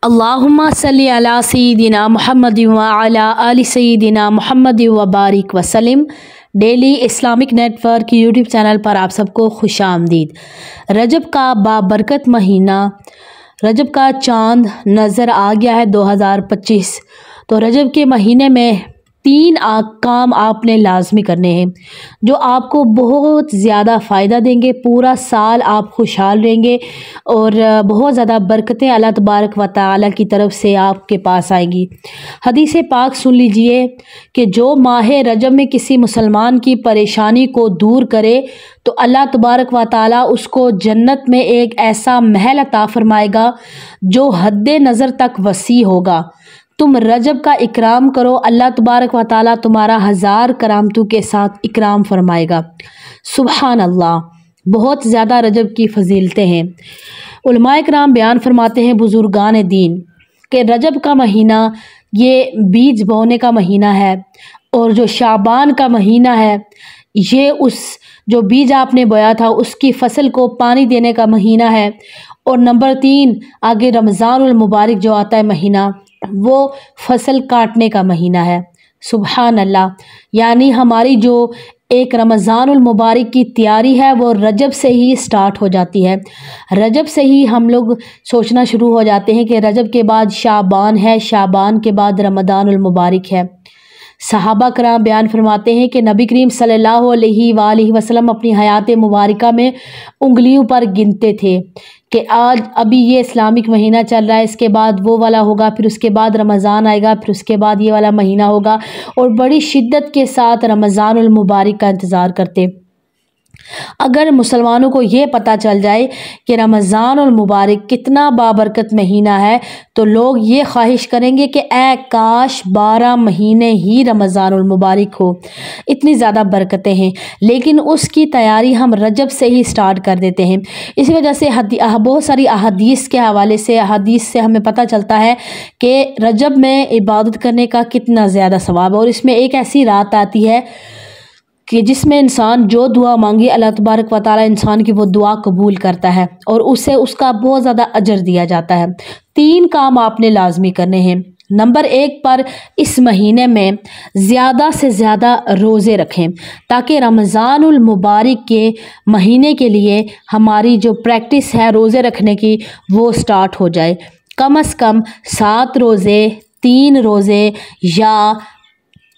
अल्लाहुम्मा सल्ली अला सय्यिदिना मुहम्मद व अला आलि सय्यिदिना मुहम्मद व बारिक वसल्लम। Daily Islamic network YouTube channel पर आप सबको खुशामदीद। रजब का बाबरकत महीना, रजब का चांद नज़र आ गया है 2025। तो रजब के महीने में 3 काम आपने लाजमी करने हैं जो आपको बहुत ज़्यादा फ़ायदा देंगे। पूरा साल आप खुशहाल रहेंगे और बहुत ज़्यादा बरकतें अल्लाह तबारक व तआला की तरफ से आपके पास आएंगी। हदीस पाक सुन लीजिए कि जो माह रजब में किसी मुसलमान की परेशानी को दूर करे तो अल्लाह तबारक व तआला उसको जन्नत में एक ऐसा महल अता फरमाएगा जो हद्दे नज़र तक वसी होगा। तुम रजब का इकराम करो, अल्लाह तबारक व तआला तुम्हारा 1000 करामतों के साथ इकराम फरमाएगा। सुबहान अल्लाह, बहुत ज़्यादा रजब की फजीलतें हैं। उलमाए किराम बयान फरमाते हैं, बुजुर्गान दीन, कि रजब का महीना ये बीज बोने का महीना है और जो शाबान का महीना है ये उस जो बीज आपने बोया था उसकी फसल को पानी देने का महीना है। और नंबर 3 आगे रमज़ानुल मुबारक जो आता है महीना, वो फसल काटने का महीना है। सुबहान अल्लाह, यानी हमारी जो एक रमज़ानुल मुबारक की तैयारी है वो रजब से ही स्टार्ट हो जाती है। रजब से ही हम लोग सोचना शुरू हो जाते हैं कि रजब के बाद शाबान है, शाबान के बाद रमज़ानुल मुबारक है। सहाबा कराम बयान फरमाते हैं कि नबी करीम सल्लल्लाहु अलैहि वसल्लम अपनी हयात मुबारका में उंगलियों पर गिनते थे कि आज अभी ये इस्लामिक महीना चल रहा है, इसके बाद वो वाला होगा, फिर उसके बाद रमज़ान आएगा, फिर उसके बाद ये वाला महीना होगा, और बड़ी शिद्दत के साथ रमज़ानुल मुबारक का इंतज़ार करते। अगर मुसलमानों को ये पता चल जाए कि रमज़ानुल मुबारक कितना बाबरकत महीना है तो लोग ये ख्वाहिश करेंगे कि ए काश 12 महीने ही रमज़ानुल मुबारक हो, इतनी ज़्यादा बरकतें हैं। लेकिन उसकी तैयारी हम रजब से ही स्टार्ट कर देते हैं। इसी वजह से बहुत सारी अहादीस के हवाले से हमें पता चलता है कि रजब में इबादत करने का कितना ज़्यादा सवाब है। और इसमें एक ऐसी रात आती है कि जिसमें इंसान जो दुआ मांगे अल्लाह तबारक व तआला इंसान की वो दुआ कबूल करता है और उसे उसका बहुत ज़्यादा अजर दिया जाता है। 3 काम आपने लाजमी करने हैं। नंबर 1 पर इस महीने में ज़्यादा से ज़्यादा रोज़े रखें ताकि रमज़ानुल मुबारक के महीने के लिए हमारी जो प्रैक्टिस है रोज़े रखने की वो स्टार्ट हो जाए। कम से कम 7 रोज़े, 3 रोज़े या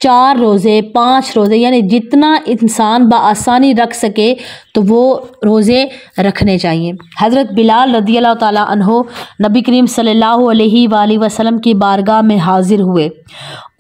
4 रोज़े, 5 रोज़े, यानी जितना इंसान बआसानी रख सके तो वो रोज़े रखने चाहिए। हज़रत बिलाल रदियल्लाहु ताला अन्हो नबी करीम सल्लल्लाहु अलैहि वसल्लम की बारगाह में हाज़िर हुए।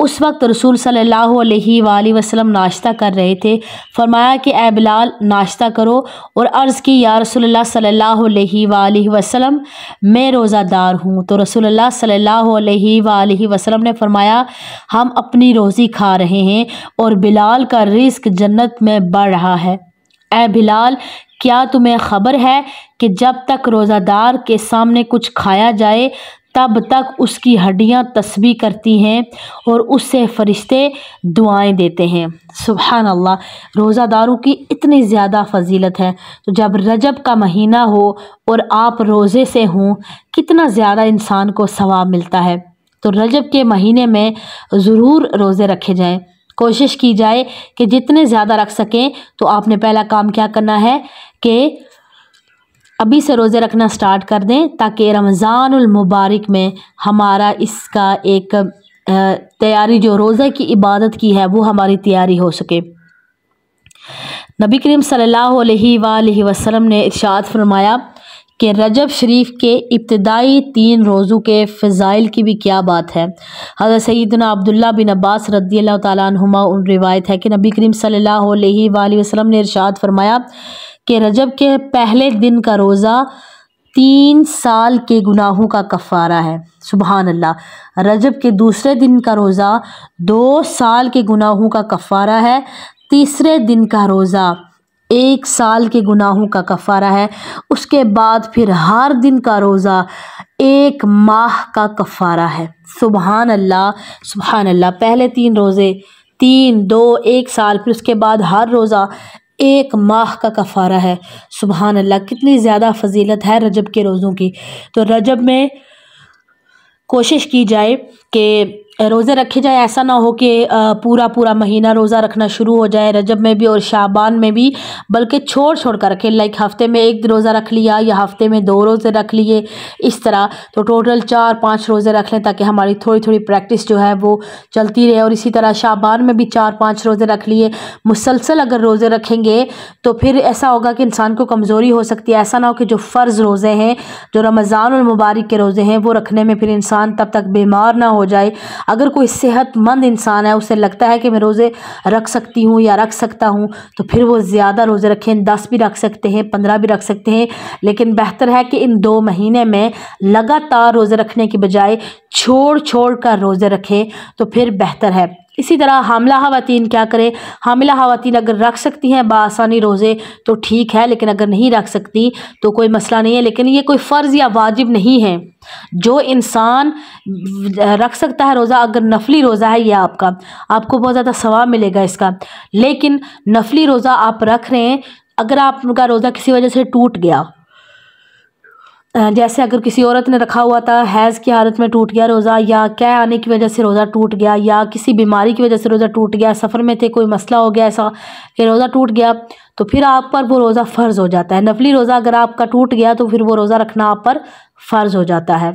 उस वक्त रसूल सल्लल्लाहु अलैहि वसल्लम नाश्ता कर रहे थे। फरमाया कि ए बिलाल नाश्ता करो, और अर्ज़ की या रसूलल्लाह सल्लल्लाहु अलैहि वसल्लम मैं रोज़ादार हूँ। तो रसूलल्लाह सल्लल्लाहु अलैहि वसल्लम ने फरमाया हम अपनी रोज़ी खा रहे हैं और बिलाल का रिज़्क जन्नत में बढ़ रहा है। ए बिलाल, क्या तुम्हें खबर है कि जब तक रोज़ादार के सामने कुछ खाया जाए तब तक उसकी हड्डियां तस्बीह करती हैं और उससे फरिश्ते दुआएं देते हैं। सुभान अल्लाह, रोज़ादारों की इतनी ज़्यादा फजीलत है। तो जब रजब का महीना हो और आप रोज़े से हों, कितना ज़्यादा इंसान को सवाब मिलता है। तो रजब के महीने में ज़रूर रोज़े रखे जाएं। कोशिश की जाए कि जितने ज़्यादा रख सकें। तो आपने पहला काम क्या करना है कि अभी से रोज़े रखना स्टार्ट कर दें ताकि रमज़ानुल मुबारक में हमारा इसका एक तैयारी जो रोज़े की इबादत की है वो हमारी तैयारी हो सके। नबी करीम सल्लल्लाहु अलैहि वसल्लम ने इरशाद फरमाया कि रजब शरीफ के इब्तिदाई 3 रोज़ों के फ़ज़ाइल की भी क्या बात है। हज़रत सैयदना अब्दुल्लाह बिन अब्बास रज़ियल्लाहु ताला अन्हुमा उन रिवायत है कि नबी करीम सल्लल्लाहु अलैहि वसल्लम ने इरशाद फरमाया कि रजब के पहले दिन का रोज़ा 3 साल के गुनाहों का कफ़ारा है। सुबहान अल्लाह। रजब के दूसरे दिन का रोज़ा 2 साल के गुनाहों का कफ़ारा है। तीसरे दिन का रोज़ा 1 साल के गुनाहों का कफ़ारा है। उसके बाद फिर हर दिन का रोज़ा 1 माह का कफ़ारा है। सुबहान अल्लाह, सुबहान अल्लाह। पहले 3 रोज़े, 3, 2, 1 साल, फिर उसके बाद हर रोज़ा 1 माह का कफ़ारा है। सुबहान अल्लाह, कितनी ज़्यादा फजीलत है रजब के रोज़ों की। तो रजब में कोशिश की जाए कि रोज़े रखे जाए। ऐसा ना हो कि पूरा महीना रोज़ा रखना शुरू हो जाए रजब में भी और शाबान में भी, बल्कि छोड़ छोड़ कर रखें। लाइक हफ़्ते में 1 रोज़ा रख लिया या हफ़्ते में 2 रोज़े रख लिए, इस तरह तो टोटल 4-5 रोज़े रख लें, ताकि हमारी थोड़ी थोड़ी प्रैक्टिस जो है वो चलती रहे। और इसी तरह शाबान में भी 4-5 रोज़े रख लिए। मुसलसल अगर रोज़े रखेंगे तो फिर ऐसा होगा कि इंसान को कमज़ोरी हो सकती है। ऐसा ना हो कि जो फ़र्ज़ रोज़े हैं, जो रमज़ान और मुबारक के रोज़े हैं, वो रखने में फिर इंसान तब तक बीमार ना हो जाए। अगर कोई सेहतमंद इंसान है, उसे लगता है कि मैं रोज़े रख सकती हूँ या रख सकता हूँ, तो फिर वो ज़्यादा रोज़े रखें। 10 भी रख सकते हैं, 15 भी रख सकते हैं, लेकिन बेहतर है कि इन 2 महीने में लगातार रोज़े रखने की बजाय छोड़ छोड़ कर रोज़े रखें, तो फिर बेहतर है। इसी तरह हामिला ख़वातीन क्या करें? हामिला ख़वातीन अगर रख सकती हैं बासानी रोज़े तो ठीक है, लेकिन अगर नहीं रख सकती तो कोई मसला नहीं है। लेकिन ये कोई फ़र्ज़ या वाजिब नहीं है। जो इंसान रख सकता है रोज़ा, अगर नफली रोज़ा है ये आपको बहुत ज़्यादा सवाब मिलेगा इसका। लेकिन नफली रोज़ा आप रख रहे हैं, अगर आपका रोज़ा किसी वजह से टूट गया, जैसे अगर किसी औरत ने रखा हुआ था, हैज़ की हालत में टूट गया रोज़ा, या क्या आने की वजह से रोज़ा टूट गया, या किसी बीमारी की वजह से रोज़ा टूट गया, सफ़र में थे, कोई मसला हो गया ऐसा कि रोज़ा टूट गया, तो फिर आप पर वो रोज़ा फ़र्ज़ हो जाता है। नफली रोज़ा अगर आपका टूट गया तो फिर वो रोज़ा रखना आप पर फ़र्ज़ हो जाता है।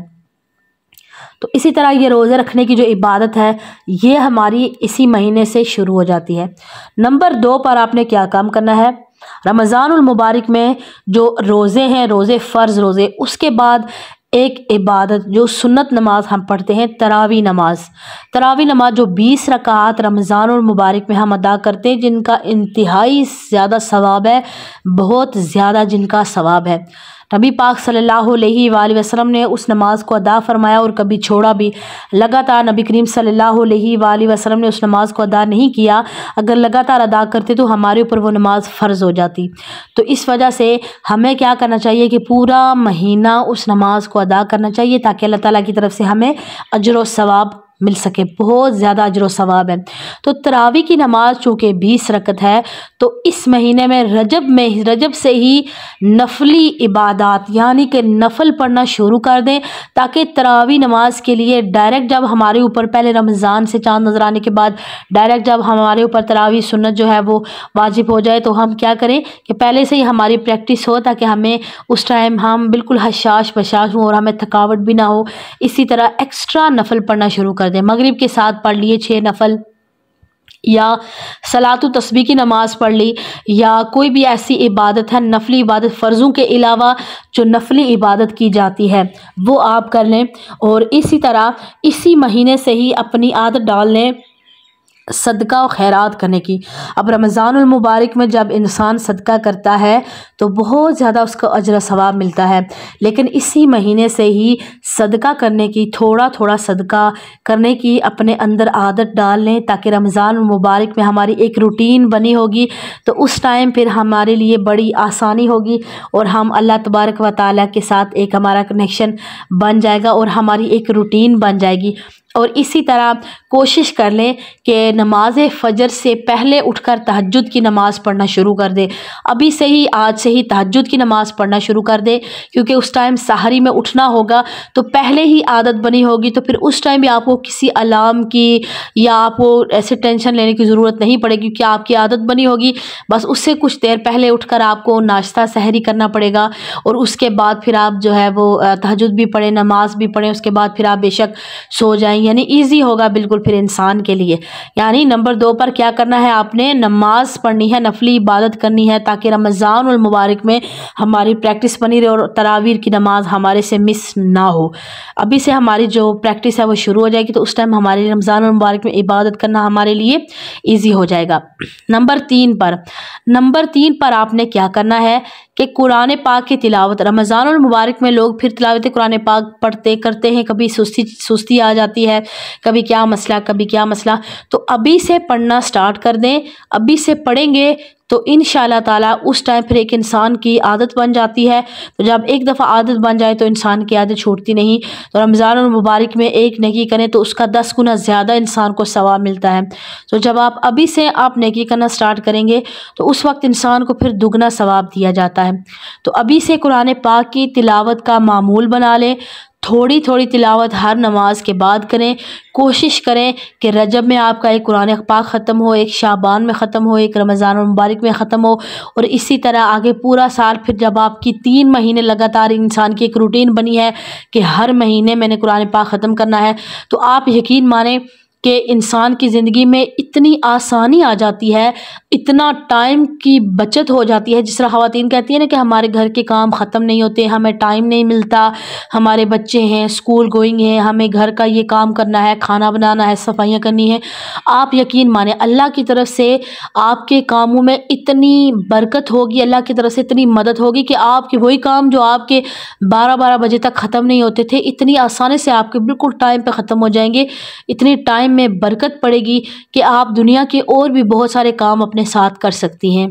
तो इसी तरह ये रोज़े रखने की जो इबादत है, ये हमारी इसी महीने से शुरू हो जाती है। नंबर 2 पर आपने क्या काम करना है? रमज़ानुल मुबारक में जो रोज़े हैं, रोज़े फ़र्ज़ रोज़े, उसके बाद एक इबादत जो सुन्नत नमाज हम पढ़ते हैं, तरावी नमाज। तरावी नमाज जो 20 रकात रमज़ानुल मुबारक में हम अदा करते हैं, जिनका इंतहाई ज़्यादा सवाब है, बहुत ज़्यादा जिनका सवाब है। नबी पाक सल्लल्लाहु अलैहि वसल्लम ने उस नमाज को अदा फरमाया और कभी छोड़ा भी। लगातार नबी करीम सल्लल्लाहु अलैहि वसल्लम ने उस नमाज को अदा नहीं किया। अगर लगातार अदा करते तो हमारे ऊपर वो नमाज फ़र्ज़ हो जाती। तो इस वजह से हमें क्या करना चाहिए कि पूरा महीना उस नमाज को अदा करना चाहिए, ताकि अल्लाह ताला की तरफ से हमें अजर व सवाब मिल सके। बहुत ज़्यादा अजर व सवाब है। तो तरावी की नमाज चूँकि 20 रकत है, तो इस महीने में रजब से ही नफली इबादत यानी कि नफल पढ़ना शुरू कर दें, ताकि तरावी नमाज के लिए डायरेक्ट जब हमारे ऊपर पहले रमज़ान से चाँद नज़र आने के बाद डायरेक्ट जब हमारे ऊपर तरावी सुन्नत जो है वो वाजिब हो जाए, तो हम क्या करें कि पहले से ही हमारी प्रैक्टिस हो, ताकि हमें उस टाइम हम बिल्कुल हशाश बशाश हों और हमें थकावट भी ना हो। इसी तरह एक्स्ट्रा नफल पढ़ना शुरू कर दें। मगरिब के साथ पढ़ लिए 6 नफल, या सलातु तस्बीह की नमाज़ पढ़ ली, या कोई भी ऐसी इबादत है नफली इबादत फ़र्ज़ों के अलावा जो नफली इबादत की जाती है वो आप कर लें। और इसी तरह इसी महीने से ही अपनी आदत डाल लें सदका और खैरात करने की। अब रमज़ानुल मुबारक में जब इंसान सदका करता है तो बहुत ज़्यादा उसको अजर सवाब मिलता है, लेकिन इसी महीने से ही सदका करने की, थोड़ा थोड़ा सदका करने की अपने अंदर आदत डाल लें, ताकि रमज़ानुल मुबारक में हमारी एक रूटीन बनी होगी, तो उस टाइम फिर हमारे लिए बड़ी आसानी होगी और हम अल्लाह तबारक व तआला के साथ एक हमारा कनेक्शन बन जाएगा और हमारी एक रूटीन बन जाएगी। और इसी तरह कोशिश कर लें कि नमाज फ़जर से पहले उठकर तहज्जुद की नमाज़ पढ़ना शुरू कर दे। अभी से ही, आज से ही तहज्जुद की नमाज़ पढ़ना शुरू कर दे, क्योंकि उस टाइम सहरी में उठना होगा, तो पहले ही आदत बनी होगी, तो फिर उस टाइम भी आपको किसी अलार्म की या आपको ऐसे टेंशन लेने की ज़रूरत नहीं पड़ेगी, क्योंकि आपकी आदत बनी होगी। बस उससे कुछ देर पहले उठकर आपको नाश्ता सहरी करना पड़ेगा और उसके बाद फिर आप जो है वो तहज्जुद भी पढ़ें, नमाज भी पढ़ें, उसके बाद फिर आप बेशक सो जाएं। यानी ईजी होगा बिल्कुल फिर इंसान के लिए। यानी नंबर 2 पर क्या करना है, आपने नमाज पढ़नी है, नफली इबादत करनी है, ताकि रमज़ान और मुबारक में हमारी प्रैक्टिस बनी रहे और तरावीर की नमाज हमारे से मिस ना हो। अभी से हमारी जो प्रैक्टिस है वो शुरू हो जाएगी, तो उस टाइम हमारी रमज़ान और मुबारक में इबादत करना हमारे लिए ईजी हो जाएगा। नंबर 3 पर आपने क्या करना है कि कुरान पाक की तिलावत। रमज़ान और मुबारक में लोग फिर तिलावत कुरान पाक पढ़ते करते हैं, कभी सुस्ती आ जाती है, कभी क्या मसला, तो अभी से पढ़ना स्टार्ट कर दें। अभी से पढ़ेंगे तो इंशाअल्लाह ताला उस टाइम फिर एक इंसान की आदत बन जाती है। तो जब एक दफ़ा आदत बन जाए तो इंसान की आदत छूटती नहीं। तो रमज़ान और मुबारक में एक नेकी करें तो उसका 10 गुना ज़्यादा इंसान को सवाब मिलता है। तो जब आप अभी से आप नेकी करना स्टार्ट करेंगे तो उस वक्त इंसान को फिर दुगना सवाब दिया जाता है। तो अभी से कुरान पाक की तिलावत का मामूल बना लें, थोड़ी थोड़ी तिलावत हर नमाज के बाद करें। कोशिश करें कि रजब में आपका एक कुरान पाक ख़त्म हो, एक शाबान में ख़त्म हो, एक रमज़ान मुबारक में ख़त्म हो, और इसी तरह आगे पूरा साल। फिर जब आपकी 3 महीने लगातार इंसान की एक रूटीन बनी है कि हर महीने मैंने कुरान पाक ख़त्म करना है, तो आप यकीन माने कि इंसान की ज़िंदगी में इतनी आसानी आ जाती है, इतना टाइम की बचत हो जाती है। जिस तरह ख़वातीन कहती हैं ना कि हमारे घर के काम ख़त्म नहीं होते, हमें टाइम नहीं मिलता, हमारे बच्चे हैं, स्कूल गोइंग हैं, हमें घर का ये काम करना है, खाना बनाना है, सफाइयाँ करनी है। आप यकीन माने अल्लाह की तरफ से आपके कामों में इतनी बरकत होगी, अल्लाह की तरफ से इतनी मदद होगी कि आपके वही काम जो आपके 12-12 बजे तक ख़त्म नहीं होते थे, इतनी आसानी से आपके बिल्कुल टाइम पे ख़त्म हो जाएंगे। इतनी टाइम में बरकत पड़ेगी कि आप दुनिया के और भी बहुत सारे काम अपने साथ कर सकती हैं।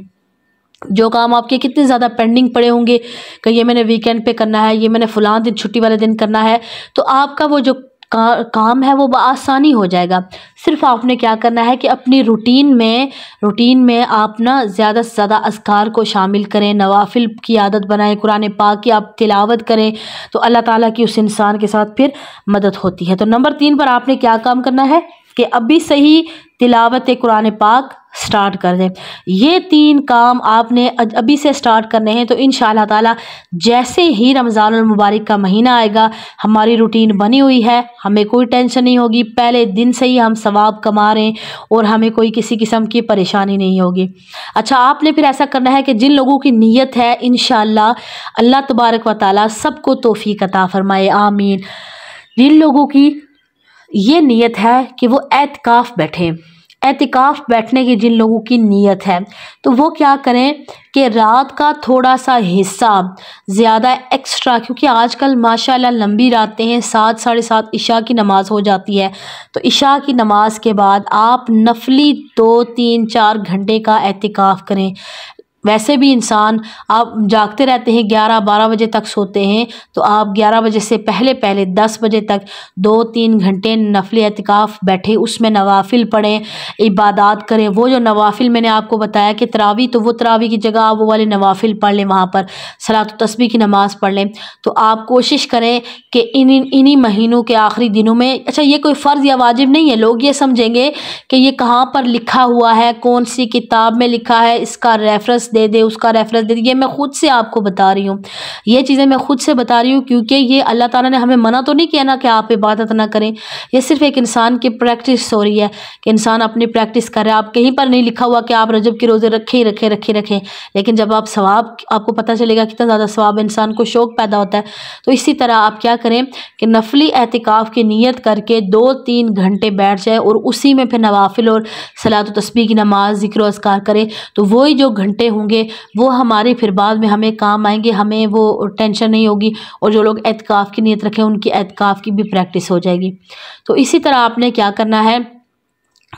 जो काम आपके कितने ज़्यादा पेंडिंग पड़े होंगे कि ये मैंने वीकेंड पे करना है, ये मैंने फ़लाँ दिन छुट्टी वाले दिन करना है, तो आपका वो जो काम है वो आसानी हो जाएगा। सिर्फ आपने क्या करना है कि अपनी रूटीन में आप ना ज़्यादा से ज़्यादा अज़कार को शामिल करें, नवाफिल की आदत बनाएं, कुरान पाक की आप तिलावत करें, तो अल्लाह ताला की उस इंसान के साथ फिर मदद होती है। तो नंबर 3 पर आपने क्या काम करना है कि अभी से ही तिलावत कुरान पाक स्टार्ट कर दें। ये 3 काम आपने अभी से स्टार्ट करने हैं, तो इंशाअल्लाह ताला जैसे ही रमज़ानुल मुबारक का महीना आएगा, हमारी रूटीन बनी हुई है, हमें कोई टेंशन नहीं होगी, पहले दिन से ही हम सवाब कमा रहे हैं और हमें कोई किसी किस्म की परेशानी नहीं होगी। अच्छा, आपने फिर ऐसा करना है कि जिन लोगों की नीयत है, इंशाअल्लाह अल्लाह तबारक व तआला सबको तौफीक अता फरमाए, आमीन। जिन लोगों की ये नीयत है कि वो एतिकाफ़ बैठें, एतिकाफ़ बैठने की जिन लोगों की नीयत है, तो वो क्या करें कि रात का थोड़ा सा हिस्सा ज़्यादा एक्स्ट्रा, क्योंकि आजकल माशाल्लाह लंबी रातें हैं, 7 साढ़े 7 इशा की नमाज़ हो जाती है, तो इशा की नमाज़ के बाद आप नफली 2 3 4 घंटे का एतिकाफ़ करें। वैसे भी इंसान आप जागते रहते हैं, 11-12 बजे तक सोते हैं, तो आप 11 बजे से पहले 10 बजे तक 2-3 घंटे नफली एतिकाफ़ बैठे, उसमें नवाफिल पढ़ें, इबादत करें। वो जो नवाफिल मैंने आपको बताया कि तरावी, तो वो तरावी की जगह आप वो वाले नवाफिल पढ़ लें, वहाँ पर सलात तस्बीह की नमाज़ पढ़ लें। तो आप कोशिश करें कि इन्हीं महीनों के आखिरी दिनों में, अच्छा ये कोई फ़र्ज़ या वाजिब नहीं है, लोग ये समझेंगे कि ये कहाँ पर लिखा हुआ है, कौन सी किताब में लिखा है, इसका रेफरेंस दे दे, उसका रेफरेंस दे दे। ये मैं खुद से आपको बता रही हूँ, ये चीज़ें मैं खुद से बता रही हूँ, क्योंकि ये अल्लाह ताला ने हमें मना तो नहीं किया ना कि आप इबादत ना करें। ये सिर्फ एक इंसान की प्रैक्टिस हो रही है कि इंसान अपनी प्रैक्टिस कर रहा है। आप कहीं पर नहीं लिखा हुआ कि आप रजब के रोज़े रखें, लेकिन जब आप सवाब, आपको पता चलेगा कितना ज़्यादा सवाब, इंसान को शौक़ पैदा होता है। तो इसी तरह आप क्या करें कि नफली एतिकाफ़ की नीयत करके 2-3 घंटे बैठ जाए और उसी में फिर नवाफिल और सलात तस्बीह की नमाज, ज़िक्र अज़कार करें। तो वही जो घंटे होंगे वो हमारे फिर बाद में हमें काम आएंगे, हमें वो टेंशन नहीं होगी, और जो लोग एतिकाफ़ की नीयत रखें उनकी एतिकाफ़ की भी प्रैक्टिस हो जाएगी। तो इसी तरह आपने क्या करना है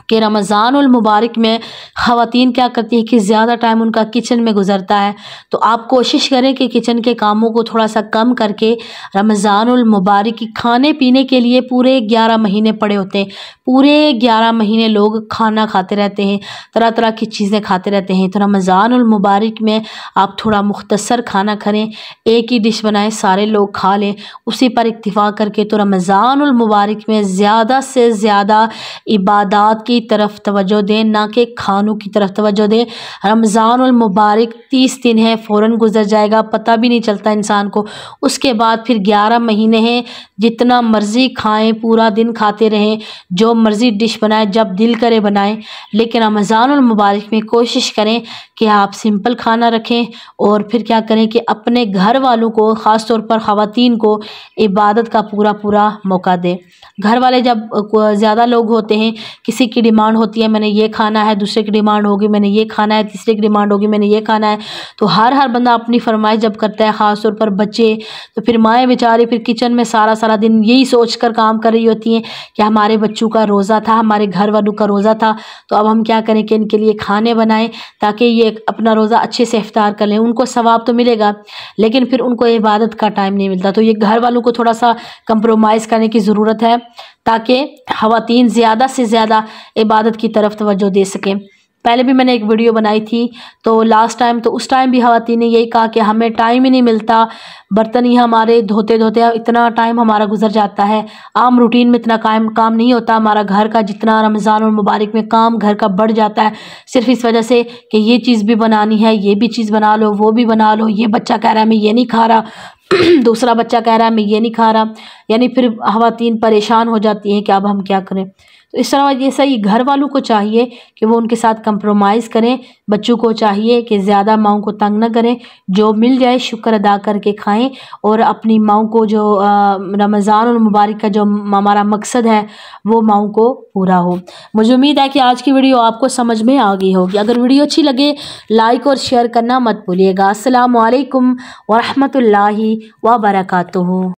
कि रमज़ानुल मुबारक में ख़वातीन क्या करती हैं कि ज़्यादा टाइम उनका किचन में गुज़रता है, तो आप कोशिश करें कि किचन के कामों को थोड़ा सा कम करके रमज़ानुल मुबारक की खाने पीने के लिए पूरे 11 महीने पड़े होते हैं। पूरे 11 महीने लोग खाना खाते रहते हैं, तरह तरह की चीज़ें खाते रहते हैं। तो रमज़ानुल मुबारक में आप थोड़ा मुख्तसर खाना करें, एक ही डिश बनाएं, सारे लोग खा लें, उसी पर इत्तिफाक करके। तो रमज़ानुल मुबारक में ज़्यादा से ज़्यादा इबादत की तरफ तवज्जो दें, ना कि खानों की तरफ तवज्जो दें। रमज़ानुल मुबारक 30 दिन है, फ़ौरन गुजर जाएगा, पता भी नहीं चलता इंसान को। उसके बाद फिर 11 महीने हैं, जितना मर्ज़ी खाएं, पूरा दिन खाते रहें, जो मर्ज़ी डिश बनाएं, जब दिल करे बनाएं। लेकिन रमज़ानुल मुबारक में कोशिश करें कि आप सिंपल खाना रखें, और फिर क्या करें कि अपने घर वालों को, ख़ास तौर पर ख़वातीन को, इबादत का पूरा मौका दें। घर वाले जब ज़्यादा लोग होते हैं, किसी की डिमांड होती है मैंने ये खाना है, दूसरे की डिमांड होगी मैंने ये खाना है, तीसरे की डिमांड होगी मैंने ये खाना है, तो हर बंदा अपनी फरमाइश जब करता है, ख़ास तौर पर बच्चे, तो फिर माएँ बेचारी फिर किचन में सारा दिन यही सोच कर काम कर रही होती हैं कि हमारे बच्चों का रोज़ा था, हमारे घर वालों का रोज़ा था, तो अब हम क्या करें कि इनके लिए खाने बनाएं ताकि ये अपना रोज़ा अच्छे से इफ्तार कर लें। उनको सवाब तो मिलेगा, लेकिन फिर उनको इबादत का टाइम नहीं मिलता। तो ये घर वालों को थोड़ा सा कंप्रोमाइज़ करने की ज़रूरत है ताकि ख़वातीन ज़्यादा से ज़्यादा इबादत की तरफ तवज्जो दे सकें। पहले भी मैंने एक वीडियो बनाई थी तो लास्ट टाइम, तो उस टाइम भी ख़वातीन ने यही कहा कि हमें टाइम ही नहीं मिलता, बर्तन ही हमारे धोते धोते इतना टाइम हमारा गुजर जाता है, आम रूटीन में इतना काम नहीं होता हमारा घर का, जितना रमज़ान और मुबारक में काम घर का बढ़ जाता है, सिर्फ इस वजह से कि ये चीज़ भी बनानी है, ये भी चीज़ बना लो, वो भी बना लो, ये बच्चा कह रहा है मैं ये नहीं खा रहा दूसरा बच्चा कह रहा है मैं ये नहीं खा रहा, यानी फिर ख़वातीन परेशान हो जाती हैं कि अब हम क्या करें। तो इस तरह ये सही घर वालों को चाहिए कि वो उनके साथ कंप्रोमाइज़ करें, बच्चों को चाहिए कि ज़्यादा माओं को तंग ना करें, जो मिल जाए शुक्र अदा करके खाएं और अपनी माओं को जो रमज़ान और मुबारक का जो हमारा मकसद है वो माओं को पूरा हो। मुझे उम्मीद है कि आज की वीडियो आपको समझ में आ गई होगी। अगर वीडियो अच्छी लगे लाइक और शेयर करना मत भूलिएगा। अस्सलामु अलैकुम व रहमतुल्लाहि व बरकातुहू।